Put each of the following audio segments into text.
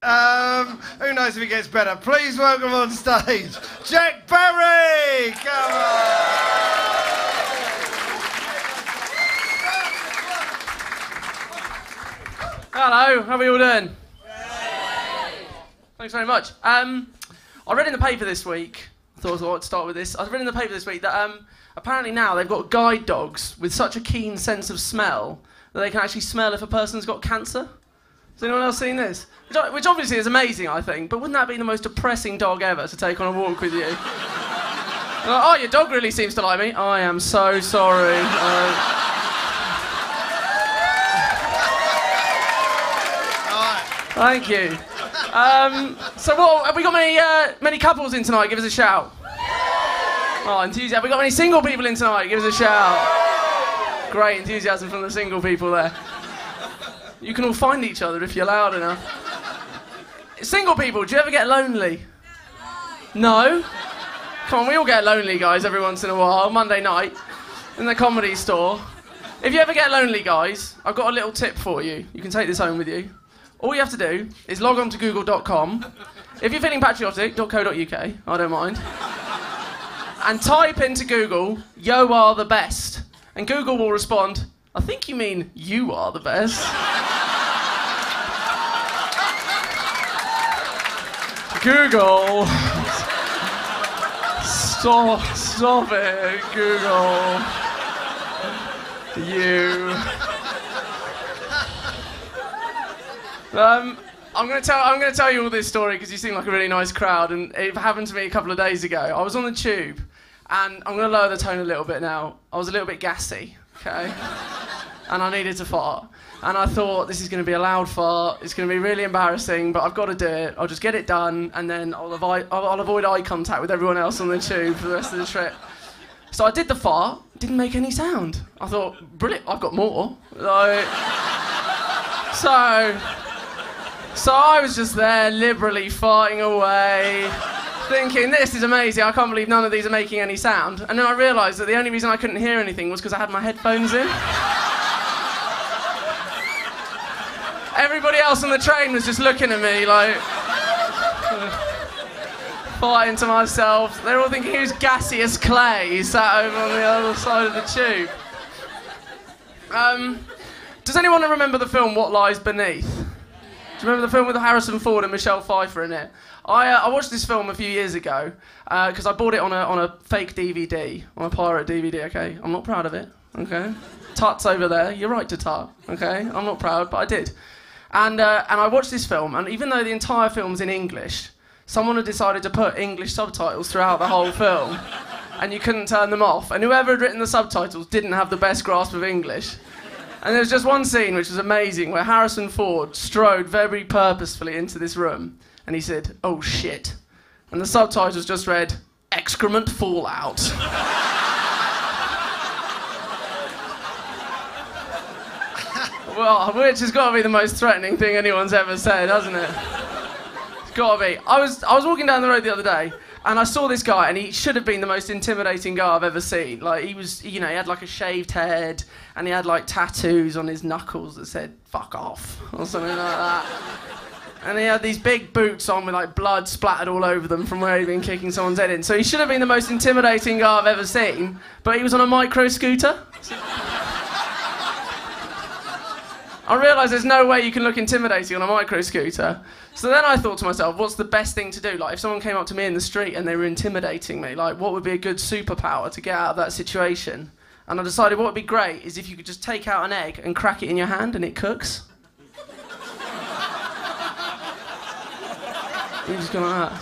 Who knows if it gets better? Please welcome on stage, Jack Barry! Come on! Hello, how are you all doing? Thanks very much. I read in the paper this week, I thought I'd start with this. I read in the paper this week that apparently now they've got guide dogs with such a keen sense of smell that they can actually smell if a person's got cancer. Has anyone else seen this? Which obviously is amazing, I think, but wouldn't that be the most depressing dog ever to take on a walk with you? Like, oh, your dog really seems to like me. I am so sorry. Thank you. So what, have we got many couples in tonight? Give us a shout. Oh, enthusiasm. Have we got many single people in tonight? Give us a shout. Great enthusiasm from the single people there. You can all find each other if you're loud enough. Single people, do you ever get lonely? No? Come on, we all get lonely, guys, every once in a while. Monday night in the Comedy Store. If you ever get lonely, guys, I've got a little tip for you. You can take this home with you. All you have to do is log on to google.com. If you're feeling patriotic, .co.uk, I don't mind. And type into Google, "Yo are the best." And Google will respond, "I think you mean you are the best." Google. Stop it, Google. You. I'm going to tell you all this story because you seem like a really nice crowd, and it happened to me a couple of days ago. I was on the tube, and I'm going to lower the tone a little bit now. I was a little bit gassy, okay? And I needed to fart. And I thought, this is going to be a loud fart, it's going to be really embarrassing, but I've got to do it. I'll just get it done, and then I'll avoid eye contact with everyone else on the tube for the rest of the trip. So I did the fart, didn't make any sound. I thought, brilliant, I've got more. So I was just there, liberally farting away, thinking, this is amazing, I can't believe none of these are making any sound. And then I realised that the only reason I couldn't hear anything was because I had my headphones in. Everybody else on the train was just looking at me like, farting to myself. They're all thinking, who's gassy as clay sat over on the other side of the tube. Does anyone remember the film What Lies Beneath? Do you remember the film with Harrison Ford and Michelle Pfeiffer in it? I watched this film a few years ago because I bought it on a fake DVD, on a pirate DVD, okay? I'm not proud of it, okay? Tut's over there, you're right to tut, okay? I'm not proud, but I did. And I watched this film, and even though the entire film's in English, someone had decided to put English subtitles throughout the whole film, and you couldn't turn them off. And whoever had written the subtitles didn't have the best grasp of English. And there was just one scene which was amazing, where Harrison Ford strode very purposefully into this room, and he said, "Oh shit." And the subtitles just read, "Excrement fallout." Well, which has got to be the most threatening thing anyone's ever said, hasn't it? It's got to be. I was walking down the road the other day, and I saw this guy, and he should have been the most intimidating guy I've ever seen. Like, he was, he had like a shaved head, and he had like tattoos on his knuckles that said, "fuck off," or something like that. And he had these big boots on with like blood splattered all over them from where he'd been kicking someone's head in. So he should have been the most intimidating guy I've ever seen, but he was on a micro scooter. I realised there's no way you can look intimidating on a micro scooter. So then I thought to myself, what's the best thing to do? Like, if someone came up to me in the street and they were intimidating me, like, what would be a good superpower to get out of that situation? And I decided what would be great is if you could just take out an egg and crack it in your hand and it cooks. You just go like that.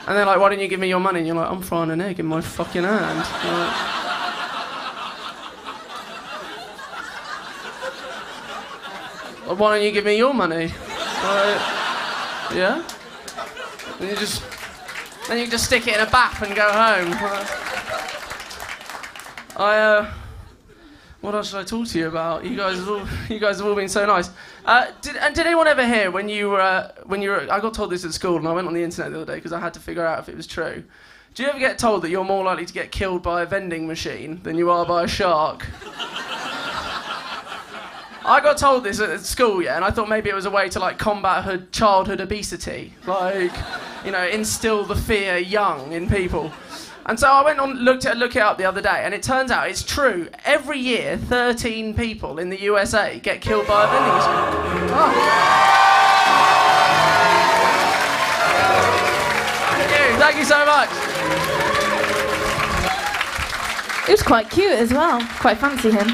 And they're like, "Why don't you give me your money?" And you're like, "I'm frying an egg in my fucking hand." "Why don't you give me your money?" Yeah? And you just stick it in a bap and go home. What else should I talk to you about? You guys have all been so nice. Did anyone ever hear when you were I got told this at school, and I went on the internet the other day because I had to figure out if it was true. Do you ever get told that you're more likely to get killed by a vending machine than you are by a shark? I got told this at school, yeah, and I thought maybe it was a way to like combat childhood obesity, like, you know, instill the fear young in people. And so I went on look it up the other day, and it turns out it's true. Every year, 13 people in the USA get killed by a vending machine. Oh. Thank you so much. It was quite cute as well. Quite fancy him.